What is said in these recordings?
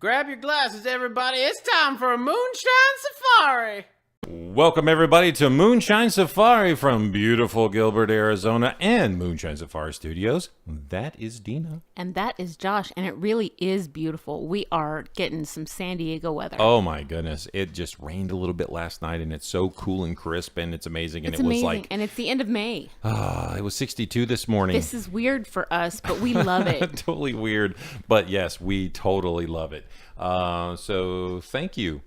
Grab your glasses, everybody. It's time for a Moonshine Safari. Welcome, everybody, to Moonshine Safari from beautiful Gilbert, Arizona, and Moonshine Safari Studios. That is Dinah. And that is Josh, and it really is beautiful. We are getting some San Diego weather. Oh, my goodness. It just rained a little bit last night, and it's so cool and crisp, and it's amazing. And it's amazing, and it's the end of May. It was 62 this morning. This is weird for us, but we love it. Totally weird, but yes, we totally love it. So thank you.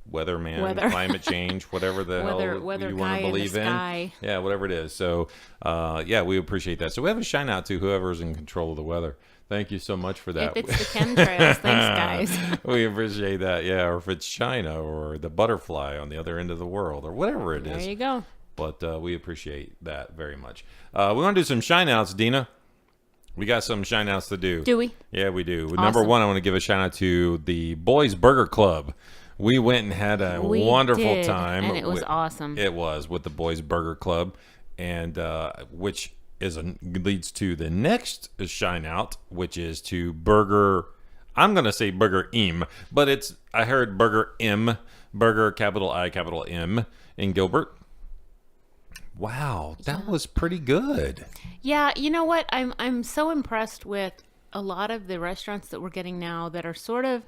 Weatherman, climate change, whatever the hell you want to believe in. Sky. Yeah, whatever it is. So, yeah, we appreciate that. So we have a shout out to whoever's in control of the weather. Thank you so much for that. If it's the chemtrails, thanks, guys. We appreciate that. Yeah, or if it's China or the butterfly on the other end of the world or whatever it is. There you go. But we appreciate that very much. We want to do some shout outs, Dinah. We got some shout outs to do. Do we? Yeah, we do. Awesome. Number one, I want to give a shout out to the Boys Burger Club. We went and had a wonderful time. And it was awesome. It was with the Boys Burger Club, and which leads to the next shine out, which is to Burger. I'm going to say burgerim, but I heard burgerim, burger capital I capital M in Gilbert. Wow, that was pretty good. Yeah, you know what? I'm so impressed with a lot of the restaurants that we're getting now that are sort of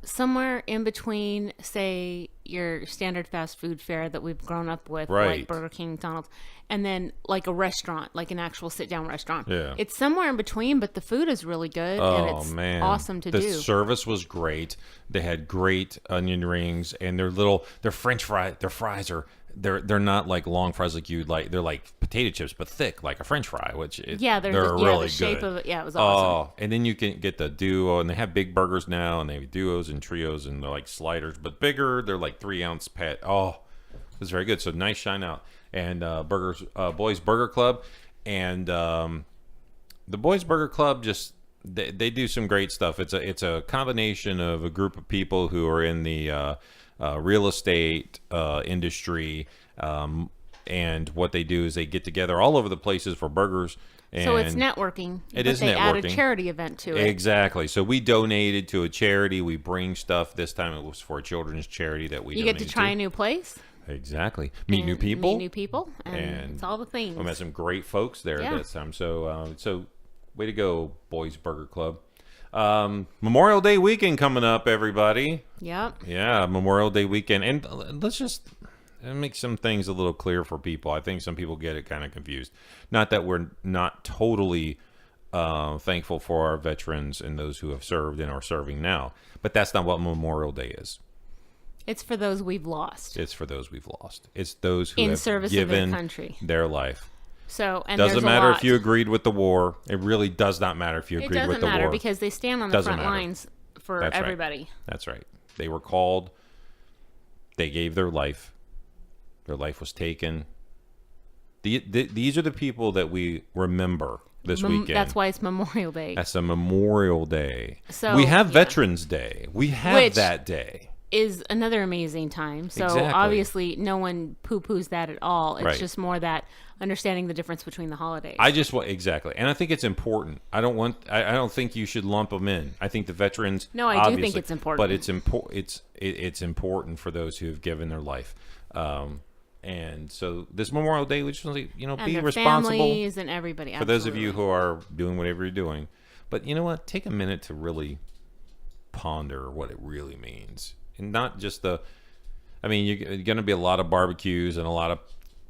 somewhere in between, say, your standard fast food fare that we've grown up with, right, like Burger King, McDonald's, and then like a restaurant, like an actual sit-down restaurant. Yeah. It's somewhere in between, but the food is really good, and it's awesome to do. The service was great. They had great onion rings, and their French fries, their fries are, they're not like long fries like you'd like. They're like potato chips, but thick like a French fry, which they're really the shape good. Of it. Yeah, it was awesome. Oh, and then you can get the duo, and they have big burgers now, and they have duos and trios, and they're like sliders, but bigger. They're like 3-ounce pat. Oh, it was very good. So nice shine out. And Boys Burger Club, and the Boys Burger Club just they do some great stuff. It's a combination of a group of people who are in the real estate industry, and what they do is they get together all over the places for burgers. And so it's networking. They add a charity event to it. Exactly. So we donated to a charity. We bring stuff. This time it was for a children's charity that we donated get to try a new place. Exactly. Meet new people. And it's all the things. We met some great folks there this time. So way to go, Boys Burger Club. Memorial Day weekend coming up, everybody. Yep. Yeah, Memorial Day weekend. And let's just make some things a little clear for people. I think some people get it kind of confused. Not that we're not totally thankful for our veterans and those who have served and are serving now, but that's not what Memorial Day is. It's for those we've lost. It's for those we've lost. It's those who in have service given of their country. Their life. So, and doesn't matter if you agreed with the war. It really does not matter if you agreed with the war. It doesn't matter because they stand on the front lines for everybody. Right. That's right. They were called. They gave their life. Their life was taken. These are the people that we remember this weekend. That's why it's Memorial Day. That's a Memorial Day. So we have Veterans Day. We have that day. Is another amazing time. So obviously no one poo-poos that at all. It's just more that understanding the difference between the holidays. Exactly. And I think it's important. I don't think you should lump them in. I think the veterans. No, I do think it's important. But it's important for those who have given their life. And so this Memorial Day, we just want to, and be their responsible. Families and everybody. For those of you who are doing whatever you're doing. But you know what? Take a minute to really ponder what it really means. And not just you're going to be a lot of barbecues and a lot of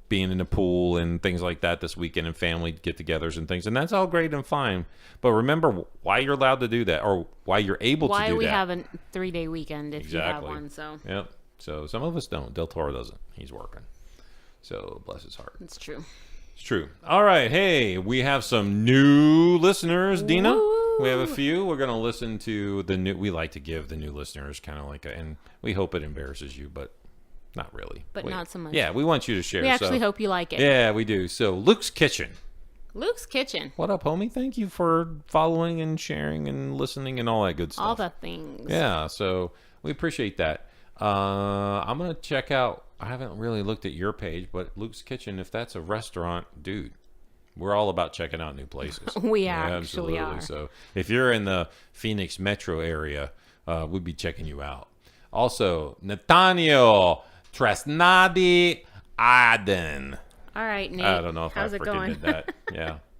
being in the pool and things like that this weekend and family get-togethers and things. And that's all great and fine. But remember why you're allowed to do that or why you're able to do that. Why we have a 3-day weekend if you have one. So. Yep. So some of us don't. Del Toro doesn't. He's working. So bless his heart. It's true. It's true. All right. Hey, we have some new listeners, Dinah. Woo! We have a few. We're going to listen to the new. We like to give the new listeners kind of like and we hope it embarrasses you, but not really. But not so much. Yeah, we want you to share. We actually hope you like it. Yeah, we do. So Luke's Kitchen. Luke's Kitchen. What up, homie? Thank you for following and sharing and listening and all that good stuff. All the things. Yeah, so we appreciate that. I'm going to check out. I haven't really looked at your page, but Luke's Kitchen, if that's a restaurant, dude, we're all about checking out new places. We actually are. So if you're in the Phoenix metro area, we'll be checking you out. Also, Nathaniel Trasnadi Aden. All right, Nate. I don't know if How's I it freaking going? did that.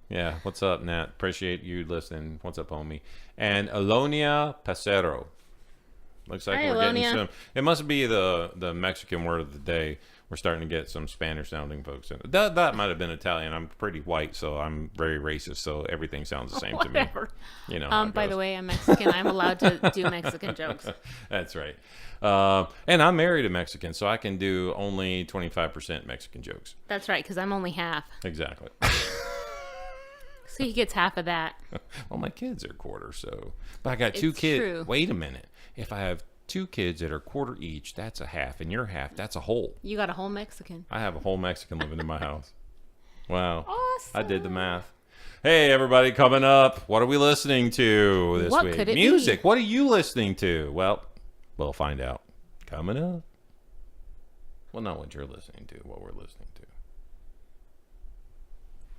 Yeah. What's up, Nat? Appreciate you listening. What's up, homie? And Alonia Pasero. Looks like Hi, we're getting Alonia. some. It must be the Mexican word of the day. We're starting to get some Spanish-sounding folks in. That might have been Italian. I'm pretty white, so I'm very racist. So everything sounds the same to me. Whatever. You know. how it By goes. the way, I'm Mexican. I'm allowed to do Mexican jokes. That's right. And I'm married to Mexican, so I can do only 25% Mexican jokes. That's right, because I'm only half. Exactly. So he gets half of that. Well, my kids are quarter, so. But I got two It's kids. true. Wait a minute. If I have two kids that are quarter each, that's a half, and your half, that's a whole. You got a whole Mexican. I have a whole Mexican living in my house. Wow. Awesome. I did the math. Hey, everybody, coming up. What are we listening to this What week? could it Music. be? What are you listening to? Well, we'll find out. Coming up. Well, not what you're listening to, what we're listening to.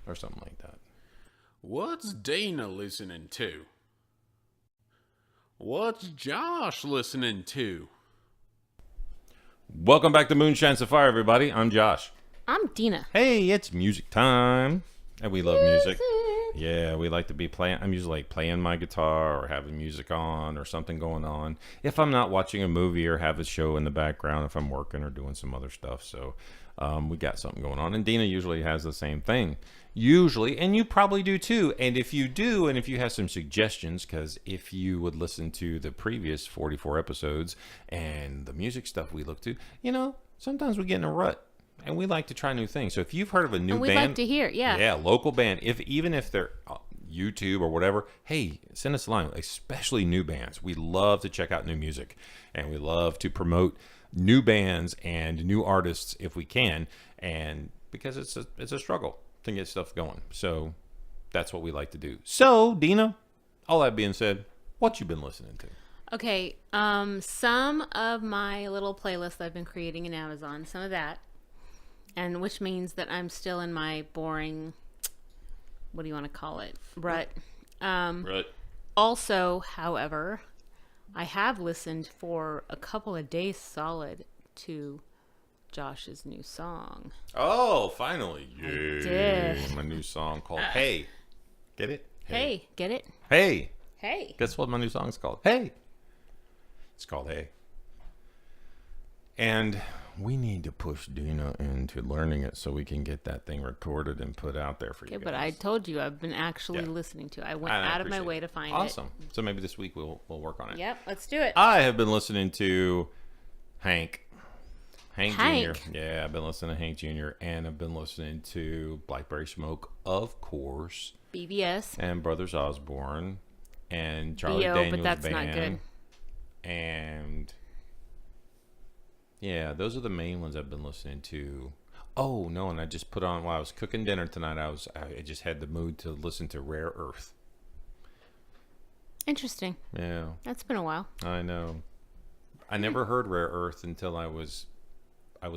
Or something like that. What's Dana listening to? What's Josh listening to? Welcome back to Moonshine Safari, everybody. I'm Josh. I'm Dinah. Hey, it's music time. And we love music. Yeah, we like to be playing. I'm usually like playing my guitar or having music on or something going on. If I'm not watching a movie or have a show in the background, if I'm working or doing some other stuff. So we got something going on. And Dina usually has the same thing. Usually, and you probably do too. And if you do, and if you have some suggestions, because if you would listen to the previous 44 episodes and the music stuff we look to, you know, sometimes we get in a rut. And we like to try new things. So if you've heard of a new And we'd band, like to hear, yeah. yeah, local band. Even if they're YouTube or whatever, hey, send us a line. Especially new bands. We love to check out new music, and we love to promote new bands and new artists if we can. And because it's a struggle to get stuff going. So that's what we like to do. So Dina, all that being said, what you been listening to? Okay, some of my little playlists I've been creating in Amazon, some of that. And which means that I'm still in my boring, what do you want to call it, rut. Right. Also, however, I have listened for a couple of days solid to Josh's new song. Oh, finally. Yeah. did. My new song called Hey. Get it? Hey, get it? Hey. Hey. Guess what my new song's called? Hey. It's called Hey. And we need to push Dina into learning it so we can get that thing recorded and put out there for you Okay, guys. but I told you I've been actually listening to it. I went I out of my appreciate way it. to find Awesome. So maybe this week we'll work on it. it. Yep, let's do it. I have been listening to Hank Jr. Hank? Yeah, I've been listening to Hank Jr. and I've been listening to Blackberry Smoke, of course, BBS. and Brothers Osborne and Charlie B.O., Daniels but that's Band. not good. And yeah, those are the main ones I've been listening to. Oh no, and I just put on while I was cooking dinner tonight. I just had the mood to listen to Rare Earth. Interesting. Yeah, That's been a while. I know. I never heard Rare Earth until I was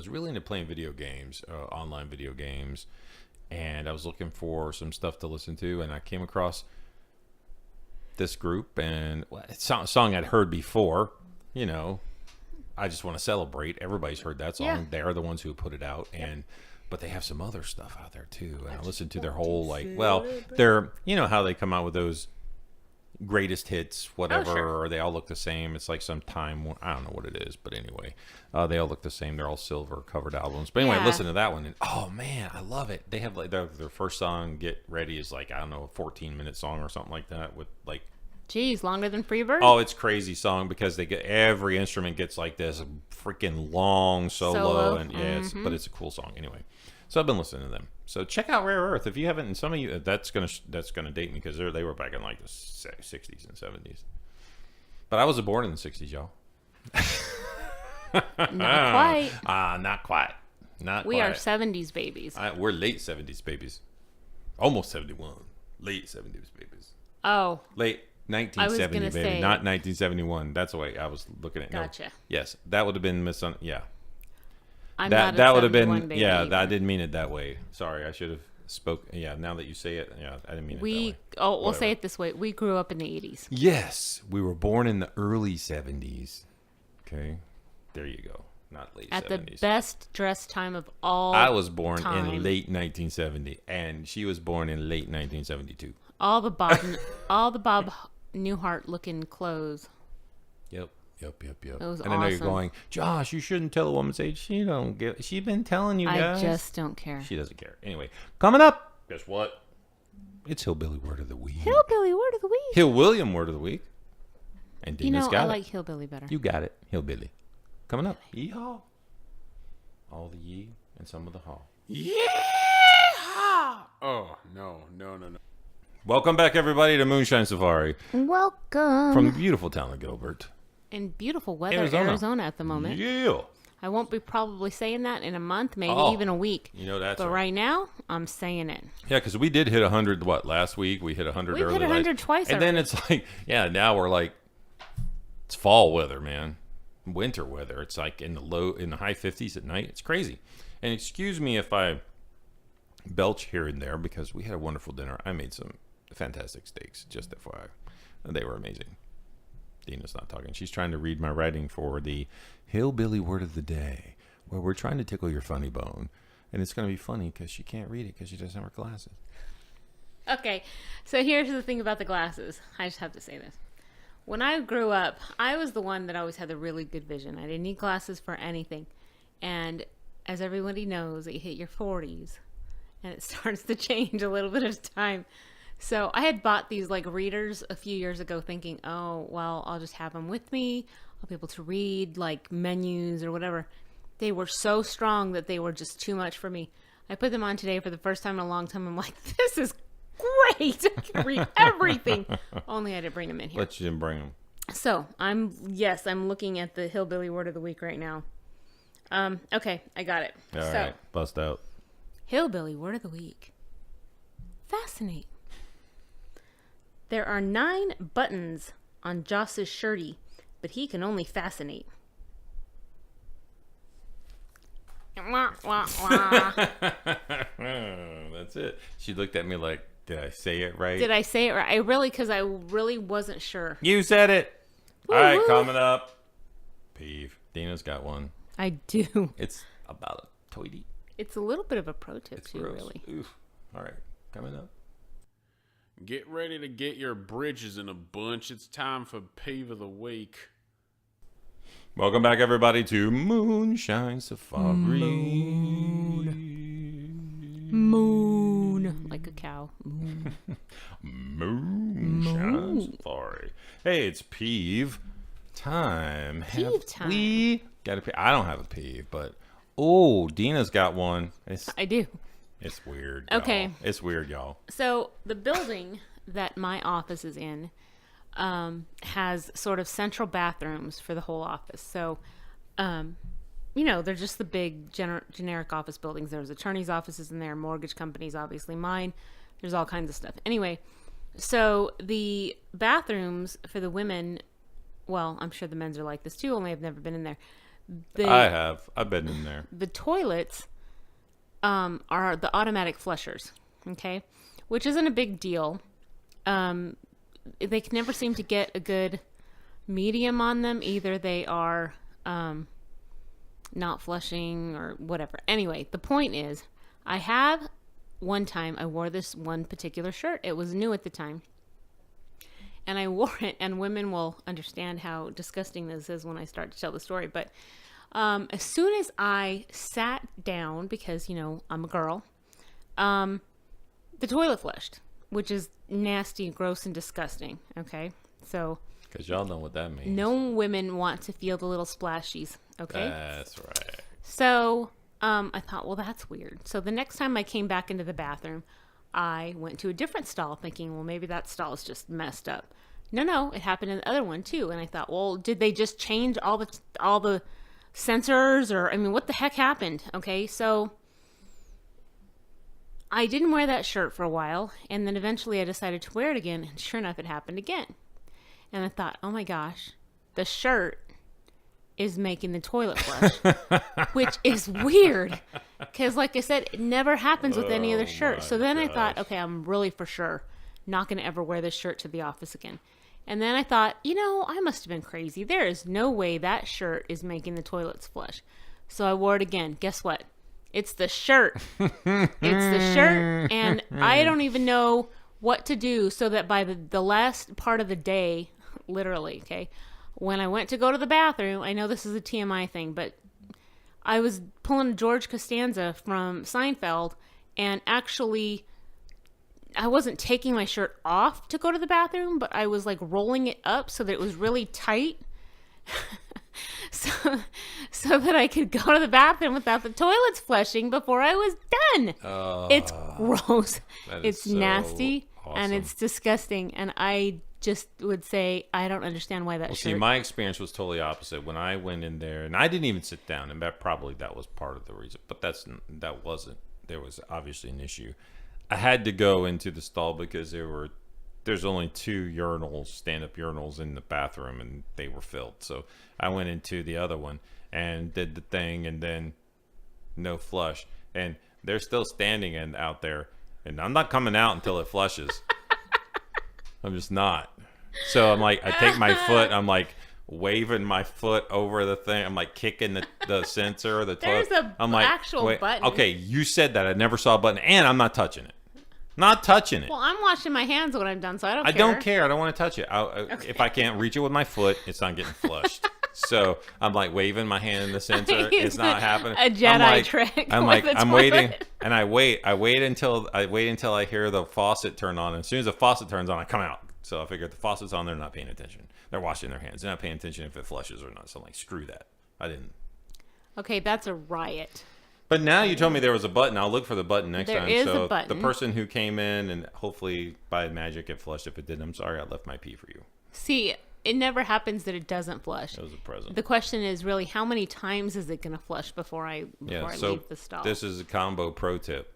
really into playing video games, online video games, and I was looking for some stuff to listen to, and I came across this group, and it's a song I'd heard before. You know, I Just Want to Celebrate. Everybody's heard that song. Yeah. They're the ones who put it out, but they have some other stuff out there too. And I listened to their whole they're how they come out with those greatest hits, whatever, sure. or they all look the same. It's like some time, I don't know what it is, but anyway, they all look the same. They're all silver covered albums. But anyway, Yeah. listen to that one, and oh man, I love it. They have like their first song, Get Ready, is like, I don't know, a 14-minute song or something like that with like. Jeez, longer than Freebird? Oh, it's crazy song because they get every instrument gets like this freaking long solo. And yeah, but it's a cool song anyway. So I've been listening to them. So check out Rare Earth if you haven't. And some of you, that's gonna date me because they were back in like the 60s and 70s. But I was born in the 60s, y'all. Not quite. Not quite. Not We quite. are 70s babies. We're late 70s babies. Almost 71. Late 70s babies. Oh, Late 1970, gonna baby, say- not 1971. That's the way I was looking at. Gotcha. No. Yes, that would have been yeah. I'm That not a that would have 71 been baby yeah. either. I didn't mean it that way. Sorry, I should have spoke. Yeah, now that you say it, yeah, I didn't mean it that way. We'll say it this way. We grew up in the 80s. Yes, we were born in the early 70s. Okay, there you go. Not late 70s. At the best dressed time of all I was born time. in late 1970, and she was born in late 1972. All the Bob Newhart looking clothes. Yep. It was and I know you're awesome. going, Josh, you shouldn't tell a woman's age. She's been telling you guys. I just don't care. She doesn't care. Anyway, coming up, guess what? It's Hillbilly Word of the Week. Hillbilly word of the week. Hill William Word of the Week. And Dina's got I it. like hillbilly better. You got it. Hillbilly. Coming up. Yeehaw. All the ye and some of the haw. Yeah! Oh, no. Welcome back, everybody, to Moonshine Safari Welcome. from the beautiful town of Gilbert. In beautiful weather, Arizona. Arizona at the moment. Yeah. I won't be probably saying that in a month, maybe Oh, even a week. You know that's But right now, I'm saying it. Yeah, because we did hit 100, last week? We hit 100 We've early. hit 100 twice And then it's like, yeah, now we're like, it's fall weather, man. Winter weather. It's like in the high 50s at night. It's crazy. And excuse me if I belch here and there because we had a wonderful dinner. I made some fantastic steaks, just FYI. And they were amazing. Dina's not talking. She's trying to read my writing for the Hillbilly Word of the Day, where we're trying to tickle your funny bone. And it's going to be funny because she can't read it because she doesn't have her glasses. Okay, so here's the thing about the glasses. I just have to say this. When I grew up, I was the one that always had the really good vision. I didn't need glasses for anything. And as everybody knows, you hit your 40s, and it starts to change a little bit of time. So I had bought these like readers a few years ago thinking, oh, well, I'll just have them with me. I'll be able to read like menus or whatever. They were so strong that they were just too much for me. I put them on today for the first time in a long time. I'm like, this is great. I can read everything. Only I didn't bring them in here. But you didn't bring them. So I'm looking at the Hillbilly Word of the Week right now. Okay, I got it. All so, right, bust out. Hillbilly Word of the Week. Fascinate. There are 9 buttons on Joss's shirty, but he can only fascinate. Wah, wah, wah. That's it. She looked at me like, did I say it right? Did I say it right? Because I really wasn't sure. You said it. Woo, All right, woo. coming up. Peeve. Dina's got one. I do. It's about a toity. It's a little bit of a pro tip, It's too, gross. really. Oof. All right, coming up. Get ready to get your bridges in a bunch. It's time for Peeve of the Week. Welcome back, everybody, to Moonshine Safari. Moon. Like a cow. Moon. Moonshine Safari. Hey, it's peeve time. Peeve time. We got a peeve. I don't have a peeve, but Dina's got one. I do. It's weird. Okay. Y'all. It's weird, y'all. So the building that my office is in has sort of central bathrooms for the whole office. So, they're just the big generic office buildings. There's attorneys' offices in there, mortgage companies, obviously mine. There's all kinds of stuff. Anyway, so the bathrooms for the women, well, I'm sure the men's are like this too, only I've never been in there. I have. I've been in there. The toilets are the automatic flushers, okay? Which isn't a big deal. They can never seem to get a good medium on them. Either they are not flushing or whatever. Anyway, the point is, one time I wore this one particular shirt. It was new at the time. And I wore it, and women will understand how disgusting this is when I start to tell the story. But as soon as I sat down, because, I'm a girl, the toilet flushed, which is nasty, gross, and disgusting. Okay? So. Because y'all know what that means. No women want to feel the little splashies. Okay? That's right. So I thought, well, that's weird. So the next time I came back into the bathroom, I went to a different stall thinking, well, maybe that stall is just messed up. No, it happened in the other one too. And I thought, well, did they just change all the sensors, or what the heck happened? Okay, so I didn't wear that shirt for a while, and then eventually I decided to wear it again, and sure enough, it happened again. And I thought, oh my gosh, the shirt is making the toilet flush, which is weird because, like I said, it never happens with any other shirt. So then I thought, okay, I'm really for sure not going to ever wear this shirt to the office again. And then I thought, I must have been crazy. There is no way that shirt is making the toilets flush. So I wore it again. Guess what? It's the shirt. It's the shirt, and I don't even know what to do so that by the last part of the day, literally, okay, when I went to go to the bathroom, I know this is a TMI thing, but I was pulling George Costanza from Seinfeld, and actually I wasn't taking my shirt off to go to the bathroom, but I was like rolling it up so that it was really tight. so that I could go to the bathroom without the toilets flushing before I was done. It's gross. It's so nasty, awesome. And it's disgusting. And I just would say I don't understand why that shirt. See, my experience was totally opposite. When I went in there, and I didn't even sit down, and that was part of the reason. But that wasn't. There was obviously an issue. I had to go into the stall because there's only 2 urinals, stand-up urinals in the bathroom, and they were filled. So I went into the other one and did the thing, and then no flush. And they're still standing out there, and I'm not coming out until it flushes. I'm just not. So I'm like, I take my foot, I'm like waving my foot over the thing. I'm like kicking the sensor or the toilet. There's I'm like, actual button. Okay, you said that. I never saw a button, and I'm not touching it. Not touching it. Well, I'm washing my hands when I'm done, so I don't care. I don't care. I don't want to touch it. Okay. If I can't reach it with my foot, it's not getting flushed. So I'm like waving my hand in the sensor. It's not happening. A Jedi trick. I'm waiting, and I wait until I hear the faucet turn on. And as soon as the faucet turns on, I come out. So I figure if the faucet's on, they're not paying attention. They're washing their hands. They're not paying attention if it flushes or not. So I'm like, screw that. I didn't. Okay, that's a riot. But now you told me there was a button. I'll look for the button next time. There is so a button. The person who came in, and hopefully by magic it flushed. If it didn't, I'm sorry. I left my pee for you. See, it never happens that it doesn't flush. It was a present. The question is really how many times is it going to flush before I leave the stall? This is a combo pro tip.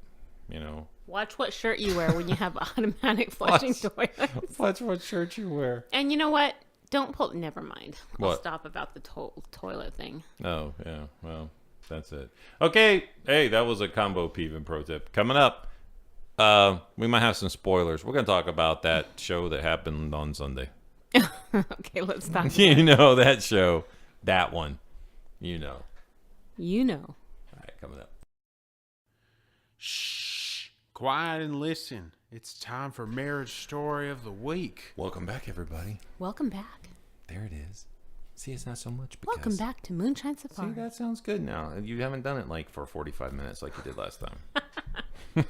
Watch what shirt you wear when you have automatic flushing toilets. Watch what shirt you wear. And you know what? Don't pull. Never mind. I'll What? stop about the toilet thing. Oh yeah. Well. That's it. Okay. Hey, that was a combo peeve and pro tip. Coming up, we might have some spoilers. We're going to talk about that show that happened on Sunday. Okay, let's talk about You know that show. That one. You know. All right, coming up. Shh. Quiet and listen. It's time for Marriage Story of the Week. Welcome back, everybody. Welcome back. There it is. See, it's not so much because... Welcome back to Moonshine Safari. See, that sounds good now. You haven't done it like for 45 minutes like you did last time.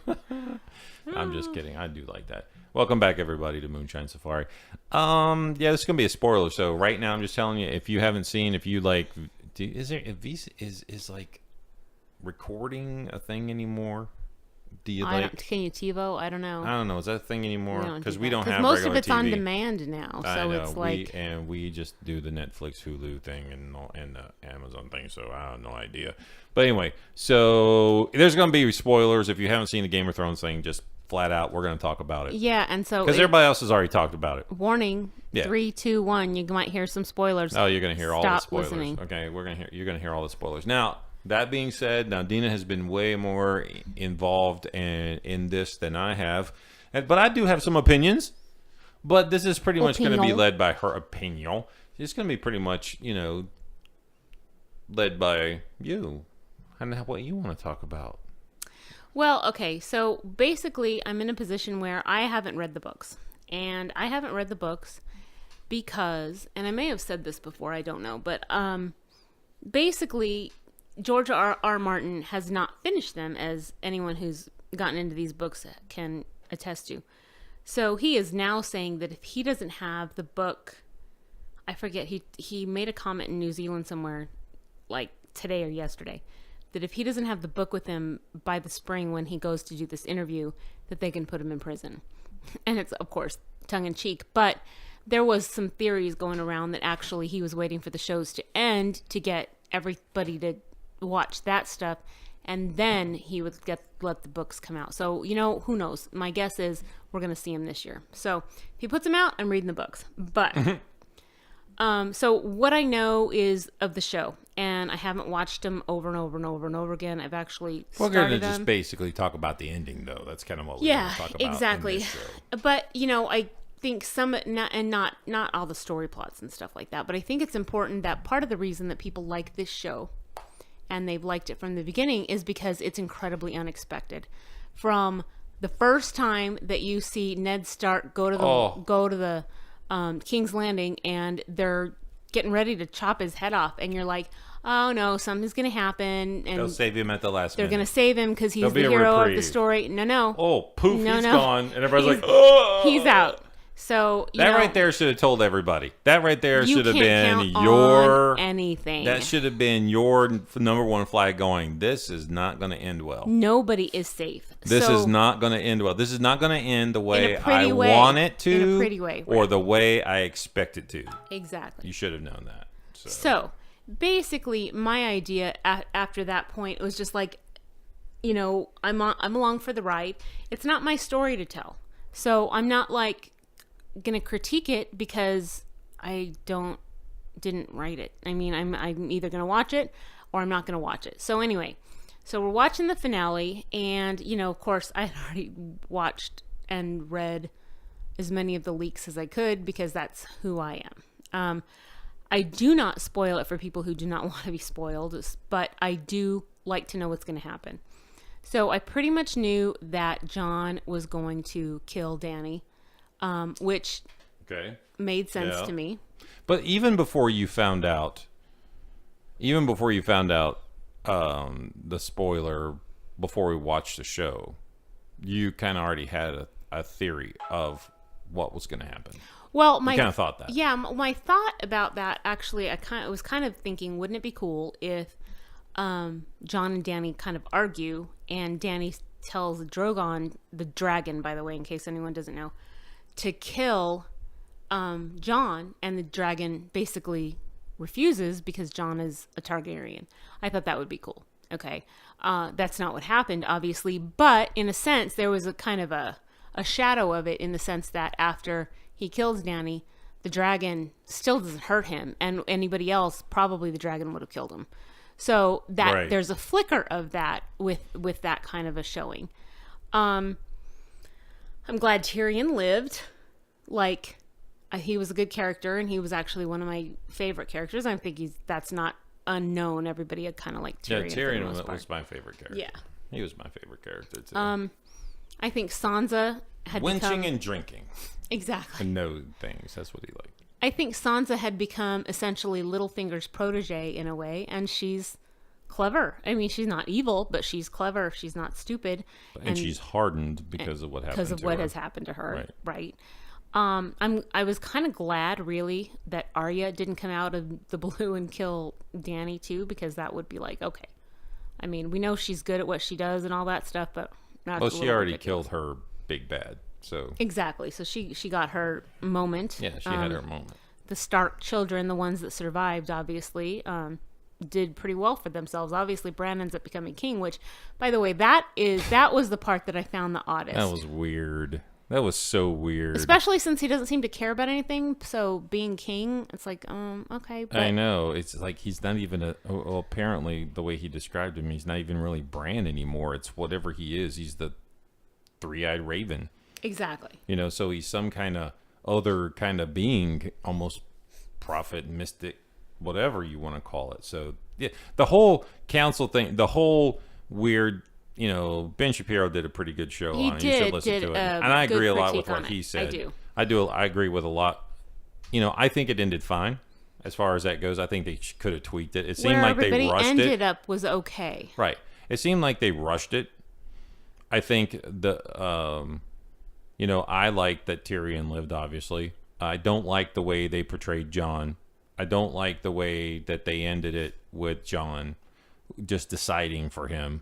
I'm just kidding. I do like that. Welcome back, everybody, to Moonshine Safari. Yeah, this is going to be a spoiler. So right now, I'm just telling you, if you haven't seen, if you like... Is like recording a thing anymore? Do you can you TiVo? I don't know. I don't know. Is that a thing anymore? Because we don't have most of it's TV. on demand now, so I know. it's like we just do the Netflix, Hulu thing and the Amazon thing. So I have no idea. But anyway, so there's going to be spoilers if you haven't seen the Game of Thrones thing. Just flat out, we're going to talk about it. Yeah, and so because everybody else has already talked about it. Warning: 3, 2, 1. You might hear some spoilers. Oh, you're going to hear all the spoilers. Listening. Okay, you're going to hear all the spoilers now. That being said, now Dinah has been way more involved in this than I have, but I do have some opinions. But this is pretty much going to be led by her opinion. It's going to be pretty much, led by you and what you want to talk about. Well, okay, so basically, I'm in a position where I haven't read the books, and I haven't read the books because, and I may have said this before, I don't know, but basically. George R. Martin has not finished them, as anyone who's gotten into these books can attest to. So he is now saying that if he doesn't have the book, I forget, he made a comment in New Zealand somewhere, like today or yesterday, that if he doesn't have the book with him by the spring when he goes to do this interview, that they can put him in prison. And it's, of course, tongue-in-cheek, but there was some theories going around that actually he was waiting for the shows to end to get everybody to watch that stuff, and then he would let the books come out. So, who knows? My guess is we're going to see him this year. So if he puts them out, I'm reading the books. But So what I know is of the show, and I haven't watched them over and over and over and over again. I've actually We're started going to them. just basically talk about the ending, though. That's kind of what we're going Yeah, to talk about. exactly. In this show. But I think not all the story plots and stuff like that. But I think it's important that part of the reason that people like this show, and they've liked it from the beginning, is because it's incredibly unexpected. From the first time that you see Ned Stark go to the King's Landing, and they're getting ready to chop his head off, and you're like, oh no, something's gonna happen, and They'll save him at the last they're minute. gonna save him because he's There'll be the a hero of the reprieve. story. No. Oh, poof, No, he's no. gone. And everybody's He's- like, oh! He's out. So That right there should have told everybody. That right there you should have can't been count your... on anything. That should have been your number one flag going, this is not going to end well. Nobody is safe. This So- is not going to end well. This is not going to end the way pretty I way. want it to. In a pretty way, Or right. the way I expect it to. Exactly. You should have known that. So basically, my idea after that point was just like, I'm along for the ride. It's not my story to tell, so I'm not like gonna critique it because I didn't write it. I mean, I'm either gonna watch it or I'm not gonna watch it. So anyway, so we're watching the finale, and of course, I had already watched and read as many of the leaks as I could because that's who I am. I do not spoil it for people who do not want to be spoiled, but I do like to know what's going to happen. So I pretty much knew that Jon was going to kill Dany, which made sense to me. But even before you found out, the spoiler, before we watched the show, you kind of already had a theory of what was going to happen. Well, I kind of thought that. Yeah, my thought about that, actually, I was kind of thinking, wouldn't it be cool if Jon and Dany kind of argue, and Dany tells Drogon, the dragon, by the way, in case anyone doesn't know, to kill Jon, and the dragon basically refuses because Jon is a Targaryen. I thought that would be cool. Okay. That's not what happened, obviously, but in a sense, there was a kind of a shadow of it, in the sense that after he kills Dany, the dragon still doesn't hurt him, and anybody else, probably the dragon would have killed him. So that there's a flicker of that with that kind of a showing. I'm glad Tyrion lived. Like, he was a good character, and he was actually one of my favorite characters. I think that's not unknown. Everybody had kind of liked Tyrion. Yeah, Tyrion was my favorite character. Yeah, he was my favorite character too. I think Sansa had Lynching and drinking. Exactly. And no things. That's what he liked. I think Sansa had become essentially Littlefinger's protege in a way, and she's clever. I mean, she's not evil, but she's clever. She's not stupid. And she's hardened because of what happened to her. Because of what has happened to her, right? I was kind of glad, really, that Arya didn't come out of the blue and kill Dany too, because that would be like, okay. I mean, we know she's good at what she does and all that stuff, but well, she already killed her big bad, so exactly. So she got her moment. Yeah, she had her moment. The Stark children, the ones that survived, obviously, did pretty well for themselves. Obviously, Bran ends up becoming king, which, by the way, that was the part that I found the oddest. That was weird. That was so weird. Especially since he doesn't seem to care about anything. So being king, it's like, okay. But I know. It's like he's not even apparently, the way he described him, he's not even really Bran anymore. It's whatever he is. He's the three-eyed raven. Exactly. So he's some kind of other kind of being, almost prophet, mystic, whatever you want to call it. So yeah, the whole council thing, the whole weird, Ben Shapiro did a pretty good show on it. You should listen to it. And I agree a lot with what he said. I agree with a lot. I think it ended fine as far as that goes. I think they could have tweaked it. It seemed like they rushed it. Ended up was okay. Right. It seemed like they rushed it. I think I like that Tyrion lived, obviously. I don't like the way they portrayed Jon. I don't like the way that they ended it with Jon just deciding for him.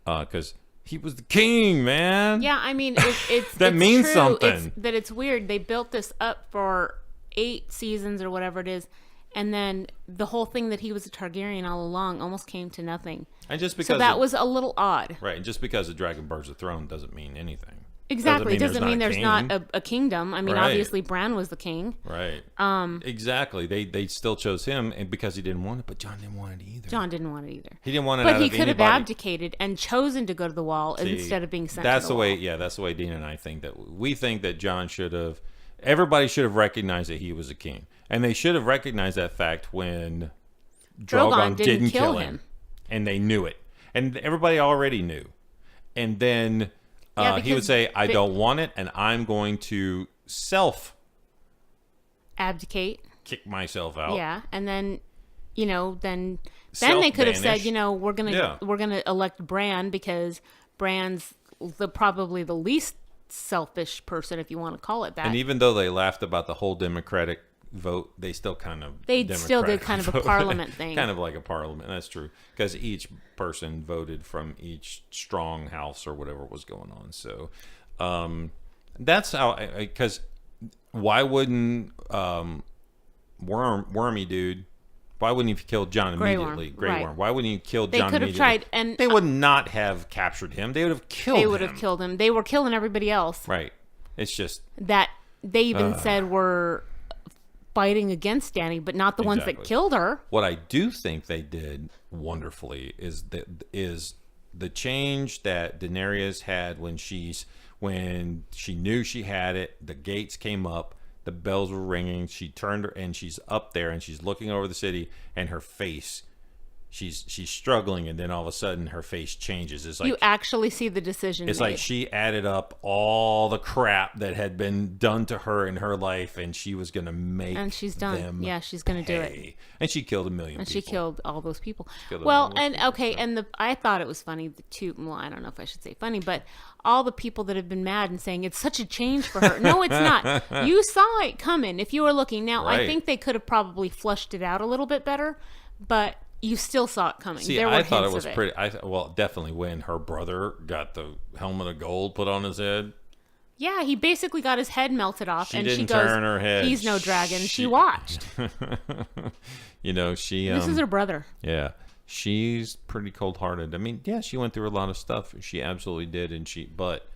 Because he was the king, man. Yeah, I mean, it's that it's means true. something. It's weird. They built this up for 8 seasons or whatever it is, and then the whole thing that he was a Targaryen all along almost came to nothing. And just because that was a little odd. Right, and just because the dragon bursts the throne doesn't mean anything. Exactly. Doesn't mean there's king. not a kingdom. I mean, Right. obviously Bran was the king. Right. Exactly. They still chose him and because he didn't want it, but John didn't want it either. John didn't want it either. He didn't want it But out he of could have anybody. abdicated and chosen to go to the wall instead of being sent That's to the the way. wall. Yeah, that's the way Dina and I think that we think that John should have. Everybody should have recognized that he was a king, and they should have recognized that fact when Drogon didn't kill him, and they knew it, and everybody already knew, and then he would say, "I don't want it, and I'm going to abdicate, kick myself out." Yeah, and then, then they could have said, Self-banish. we're gonna elect Bran because Bran's probably the least selfish person, if you want to call it that. And even though they laughed about the whole Democratic vote, they still kind of still did kind of a parliament thing, kind of like a parliament. That's true, because each person voted from each strong house or whatever was going on. So that's how. Because why wouldn't Wormy dude? Why wouldn't he kill John immediately? Grey Worm. Why wouldn't he kill John immediately? They could have tried, and they would not have captured him. They would have killed him. They would have killed him. They were killing everybody else. Right. It's just that they even said were fighting against Dany, but not the ones that killed her. What I do think they did wonderfully is the change that Daenerys had when she knew she had it. The gates came up. The bells were ringing. She turned her, and she's up there, and she's looking over the city, and her face, she's struggling, and then all of a sudden her face changes. It's like you actually see the decision. It's like she added up all the crap that had been done to her in her life, and she was gonna make. And she's done. Them yeah, she's gonna do it. And she killed 1 million. And people. she killed all those people. Well, and okay, and I thought it was funny too. Well, I don't know if I should say funny, but all the people that have been mad and saying it's such a change for her. No, it's not. You saw it coming if you were looking. Now, Right. I think they could have probably flushed it out a little bit better, but you still saw it coming. See, I thought it was pretty. Well, definitely when her brother got the helmet of gold put on his head. Yeah, he basically got his head melted off, She and didn't she goes, turn her head. "He's no dragon." She watched. She. This is her brother. Yeah, she's pretty cold-hearted. I mean, yeah, she went through a lot of stuff. She absolutely did, but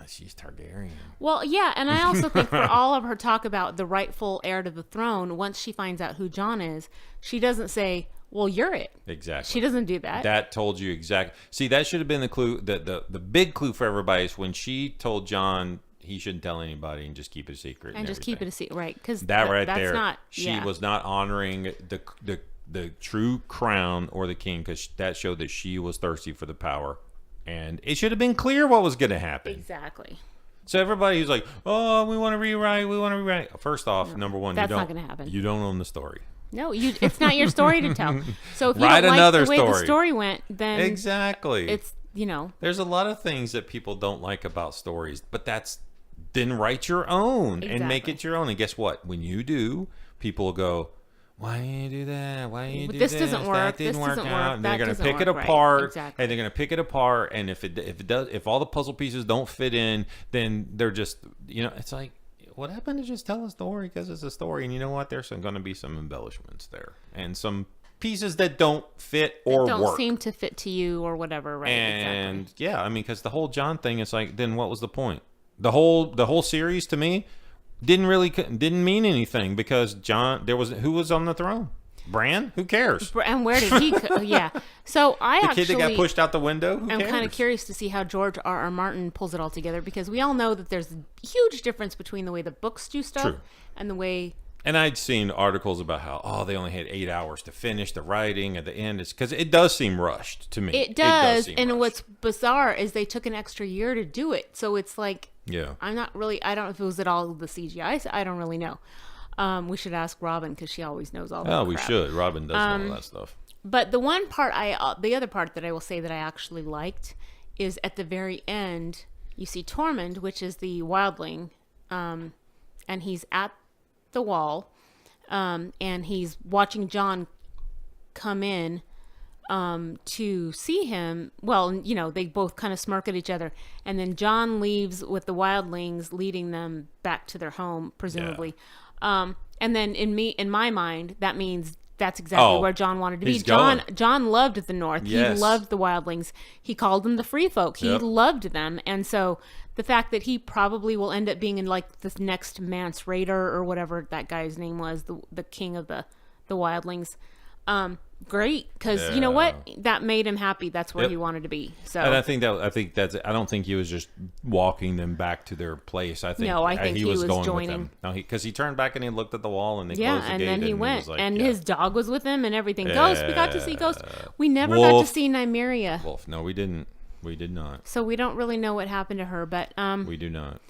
she's Targaryen. Well, yeah, and I also think for all of her talk about the rightful heir to the throne, once she finds out who Jon is, she doesn't say, "Well, you're it." Exactly. She doesn't do that. That told you exactly. See, that should have been the clue. The big clue for everybody is when she told Jon he shouldn't tell anybody and just keep it a secret. And just keep it a secret, right? Because that right that's there, not, she was not honoring the true crown or the king, because that showed that she was thirsty for the power, and it should have been clear what was going to happen. Exactly. So everybody who's like, "Oh, we want to rewrite." First off, number one, that's not going to happen. You don't own the story. No, it's not your story to tell. So if you Write don't like another the way the story. story went, then Exactly. it's There's a lot of things that people don't like about stories, but then write your own and make it your own. And guess what? When you do, people will go, "Why didn't you do that? Why didn't you do This this? doesn't work. That didn't This work doesn't out." work. And they're That going to doesn't pick it work, right. apart, Exactly. and they're going to pick it apart. And if all the puzzle pieces don't fit in, then they're just it's like, what happened to just tell a story because it's a story? And you know what? There's going to be some embellishments there and some pieces that don't fit or don't work. seem to fit to you or whatever, right? And exactly. yeah, I mean, because the whole John thing is like, then what was the point? The whole series to me didn't mean anything, because John, who was on the throne? Bran? Who cares? And where did he? Yeah. So the kid that got pushed out the window. Who I'm cares? kind of curious to see how George R.R. Martin pulls it all together, because we all know that there's a huge difference between the way the books do stuff True. and the way. And I'd seen articles about how they only had 8 hours to finish the writing at the end. It's because it does seem rushed to me. It does, seem and rushed. what's bizarre is they took an extra year to do it. So it's like, yeah, I don't know if it was at all the CGI. I don't really know. We should ask Robin, because she always knows all that. Oh, we should. Robin does know all that stuff. But the other part that I will say that I actually liked is at the very end, you see Tormund, which is the wildling, and he's at the wall, and he's watching Jon come in to see him. Well, they both kind of smirk at each other, and then Jon leaves with the wildlings, leading them back to their home, presumably. And then in my mind, that means that's exactly Oh, where John wanted to be. he's going. John loved the North. Yes. He loved the wildlings. He called them the free folk. He Yep. loved them. And so the fact that he probably will end up being in like this next Mance Rayder or whatever that guy's name was, the king of the wildlings. Great, because you know what? That made him happy. That's where Yep. he wanted to be. So And I think I don't think he was just walking them back to their place. I think No, I think he was going joining. with them. No, because he turned back and he looked at the wall and they yeah, closed the and gate then he went, was like, and yeah. his dog was with him and everything. Ghost, we got to see Ghost. We never got Wolf. to see Nymeria, Wolf. No, we didn't. We did not. so we don't really know what happened to her. But We do not.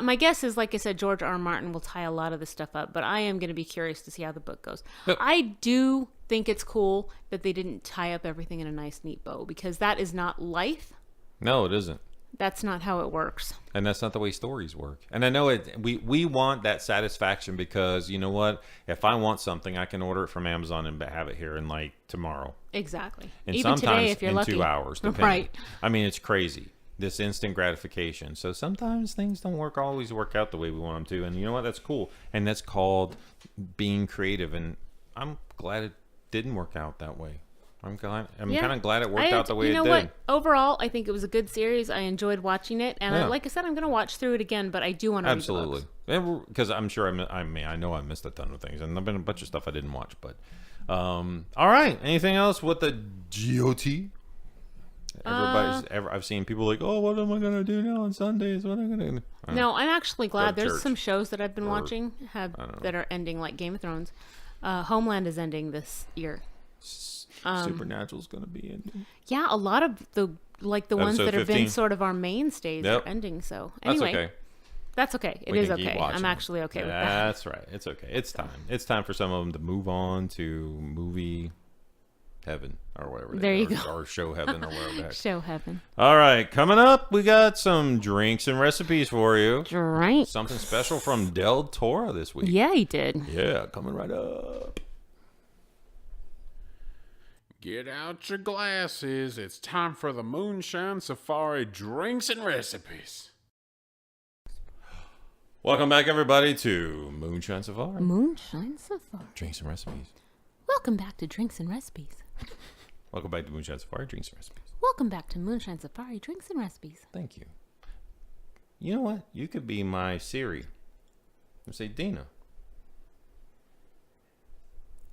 my guess is, like I said, George R. R. Martin will tie a lot of this stuff up. But I am going to be curious to see how the book goes. Yep. I do think it's cool that they didn't tie up everything in a nice, neat bow, because that is not life. No, it isn't. That's not how it works. And that's not the way stories work. And I know it. We want that satisfaction because you know what? If I want something, I can order it from Amazon and have it here in like tomorrow. Exactly. And Even sometimes today, if you're in lucky. 2 hours. Depending. Right. I mean, it's crazy. This instant gratification. So sometimes things don't always work out the way we want them to. And you know what? That's cool. And that's called being creative. And I'm glad it didn't work out that way. I'm kind of glad it worked out the way it did. You know what? Overall, I think it was a good series. I enjoyed watching it, and Yeah. like I said, I'm going to watch through it again. But I do want to Absolutely, because I'm sure I know I missed a ton of things, and there've been a bunch of stuff I didn't watch. But all right, anything else with the GOT? I've seen people like, oh, what am I gonna do now on Sundays? What am I gonna do? No, I'm actually glad. Go to There's church. some shows that I've been watching that are ending, like Game of Thrones. Homeland is ending this year. Supernatural's gonna be in. Yeah, a lot of the ones Episode that have 15. been sort of our mainstays Yep. are ending. So That's anyway, okay. that's okay. It We is can keep okay. watching I'm them. actually okay with that. That's right. It's okay. It's time. It's time for some of them to move on to movie heaven or whatever. There you go. Or show heaven or whatever. the heck. Show heaven. All right, coming up, we got some drinks and recipes for you. Right. Something special from Del Toro this week. Yeah, he did. Yeah, coming right up. Get out your glasses. It's time for the Moonshine Safari drinks and recipes. Welcome back, everybody, to Moonshine Safari. Moonshine Safari. Drinks and recipes. Welcome back to Drinks and Recipes. Welcome back to Moonshine Safari Drinks and Recipes. Welcome back to Moonshine Safari Drinks and Recipes. Thank you. You know what? You could be my Siri. And say, Dinah.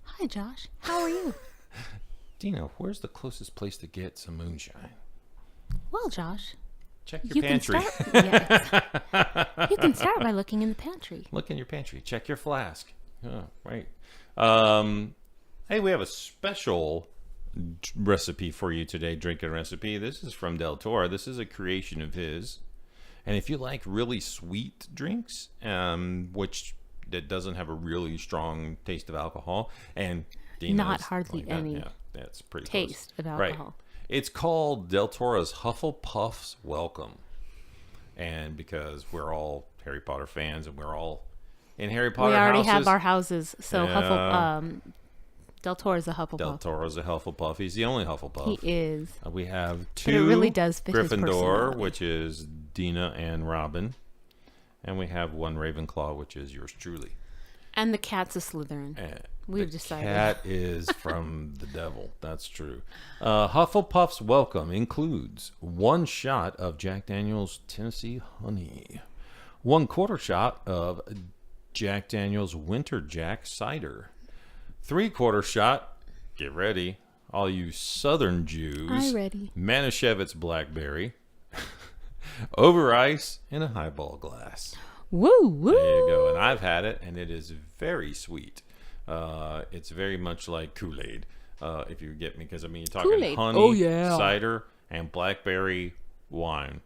Hi, Josh. How are you? Dinah, where's the closest place to get some moonshine? Well, Josh, Check your you pantry. can start. Yes. You can start by looking in the pantry. Look in your pantry. Check your flask. Oh, right. Hey, we have a special recipe for you today, drinking recipe. This is from Del Toro. This is a creation of his. And if you like really sweet drinks, which that doesn't have a really strong taste of alcohol, and Dinah's Not hardly like that. any Yeah, that's pretty taste close. of Right. alcohol. It's called Del Toro's Hufflepuff's Welcome. And because we're all Harry Potter fans and we're all in Harry Potter We already houses, have our houses, so Yeah. Del Toro is a Hufflepuff. Del Toro's a Hufflepuff. He's the only Hufflepuff. He is. We have But two it really does fit his Gryffindor, personality. which is Dinah and Robin. And we have one Ravenclaw, which is yours truly. And the cat's a Slytherin. And We've the decided. cat is from the devil. That's true. Hufflepuff's Welcome includes 1 shot of Jack Daniel's Tennessee Honey, 1/4 shot of Jack Daniel's Winter Jack Cider, 3/4 shot, get ready, all you Southern Jews, I'm ready. Manischewitz Blackberry, over ice in a highball glass. Woo, woo. There you go. And I've had it, and it is very sweet. It's very much like Kool-Aid, if you get me. Because, I mean, you're talking Kool-Aid. honey, Oh, yeah. cider, and blackberry wine.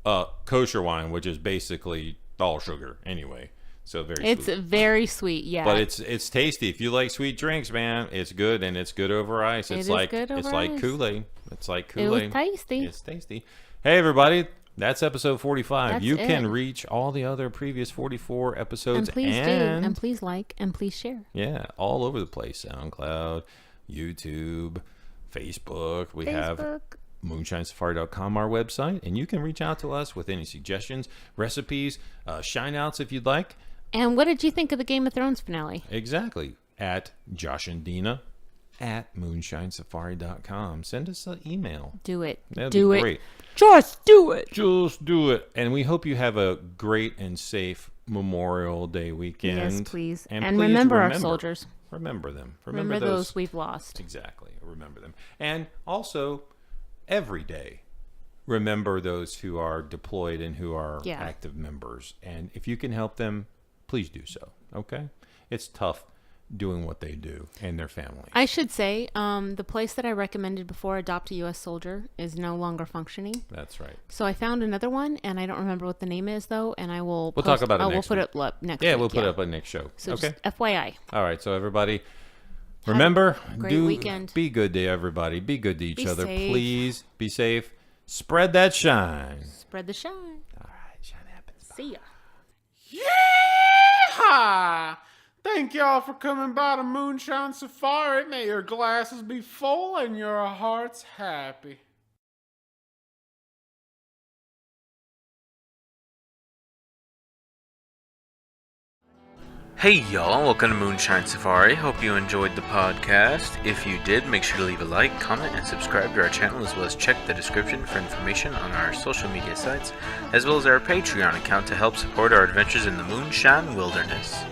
Kosher wine, which is basically all sugar anyway. So very It's sweet. very sweet, yeah. But it's tasty. If you like sweet drinks, man, it's good, and it's good over ice. It It's is like good over it's like ice. Kool-Aid. It's like It Kool-Aid. was tasty. It's tasty. Hey, everybody. That's episode 45. That's You can it. reach all the other previous 44 episodes. And please do. And please like. And please share. yeah, all over the place. SoundCloud, YouTube, Facebook. We have Facebook. moonshinesafari.com, our website. And you can reach out to us with any suggestions, recipes, shine outs if you'd like. And what did you think of the Game of Thrones finale? Exactly. at Josh and Dinah at moonshinesafari.com. Send us an email. Do it. That'd do be it. great. Just do it. Just do it. And we hope you have a great and safe Memorial Day weekend. Yes, please. And And please remember our soldiers. Remember them. Remember those we've lost. Exactly. Remember them. And also, every day, remember those who are deployed and who are active members. And if you can help them, please do so. Okay? It's tough doing what they do and their family. I should say, the place that I recommended before, Adopt a U.S. Soldier, is no longer functioning. That's right. So I found another one, and I don't remember what the name is, though, and I will We'll talk about it next we'll week. put it up next Yeah, week. we'll put it up on next show. So okay? just FYI. All right. So, everybody, remember, great weekend. Be good to everybody. Be good to each Be other. safe. Please be safe. Spread that shine. Spread the shine. All right. Shine happens. See ya. Yeehaw! Thank y'all for coming by to Moonshine Safari. May your glasses be full and your hearts happy. Hey y'all, welcome to Moonshine Safari. Hope you enjoyed the podcast. If you did, make sure to leave a like, comment, and subscribe to our channel, as well as check the description for information on our social media sites, as well as our Patreon account to help support our adventures in the Moonshine Wilderness.